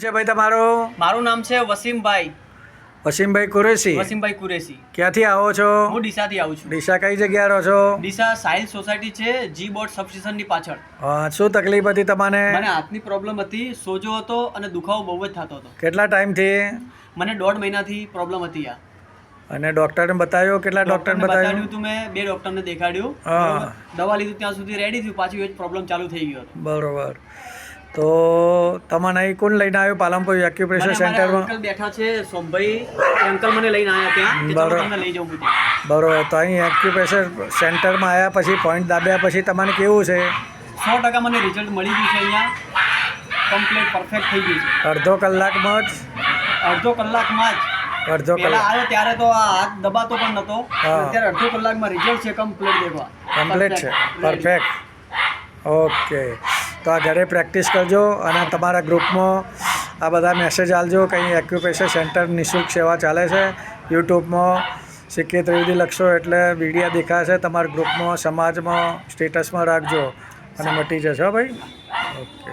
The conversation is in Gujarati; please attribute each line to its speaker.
Speaker 1: છે ભાઈ તમારો?
Speaker 2: મારું નામ છે વસીમભાઈ
Speaker 1: વસીમભાઈ કુરેશી. ક્યાંથી આવો છો?
Speaker 2: હું ડીસાથી આવું છું.
Speaker 1: ડીસા કઈ જગ્યાએ રહો છો?
Speaker 2: ડીસા સાહિલ સોસાયટી છે, જી બોર્ડ સબસ્ટેશનની પાછળ.
Speaker 1: શું તકલીફ હતી તમને?
Speaker 2: મને હાથની પ્રોબ્લેમ હતી, સોજો હતો અને દુખાવો બહુ જ થતો હતો.
Speaker 1: કેટલા ટાઈમથી?
Speaker 2: મને 1.5 મહિનાથી પ્રોબ્લેમ હતી આ.
Speaker 1: અને ડોક્ટરને બતાવ્યો? કેટલા ડોક્ટરને બતાવ્યું?
Speaker 2: તું મેં 2 ડોક્ટરને દેખાડ્યું. દવા લીધું ત્યાં સુધી રેડી થયું, પાછું એ જ પ્રોબ્લેમ ચાલુ થઈ ગયો હતો.
Speaker 1: બરોબર. તો તમને અહીં કોણ લઈને આવ્યો પાલનપુર એક્યુપ્રેશર સેન્ટરમાં?
Speaker 2: અંકલ બેઠા છે સોમભાઈ, એ અંકલ મને લઈને આવ્યા ત્યાં કે ચલો તમને લઈ જાઉં હું ત્યાં.
Speaker 1: બરોબર. તો અહીં એક્યુપ્રેશર સેન્ટરમાં આવ્યા પછી પોઈન્ટ દાબ્યા પછી તમને કેવું છે?
Speaker 2: 100% મને રિઝલ્ટ મળી ગયું છે. અહીંયા કમ્પ્લીટ પરફેક્ટ થઈ ગયું છે.
Speaker 1: અડધો કલાકમાં જ?
Speaker 2: અડધો કલાકમાં જ.
Speaker 1: અડધો
Speaker 2: પહેલા
Speaker 1: કલાક
Speaker 2: આવ્યો ત્યારે તો આ હાથ દબાતો પણ નતો. અત્યારે અડધો કલાકમાં રિઝલ્ટ છે કમ્પ્લીટ. દેખવા
Speaker 1: કમ્પ્લીટ છે, પરફેક્ટ. ઓકે. તો આ ઘરે પ્રેક્ટિસ કરજો અને તમારા ગ્રુપમાં આ બધા મેસેજ આપજો. કંઈ એક્યુપ્રેશર સેન્ટર નિઃશુલ્ક સેવા ચાલે છે. યુટ્યુબમાં શીખીએ ત્રિવેદી લખશો એટલે વિડીયો દેખાશે. તમારા ગ્રુપમાં, સમાજમાં, સ્ટેટસમાં રાખજો અને મટી જશે. ભાઈ ઓકે.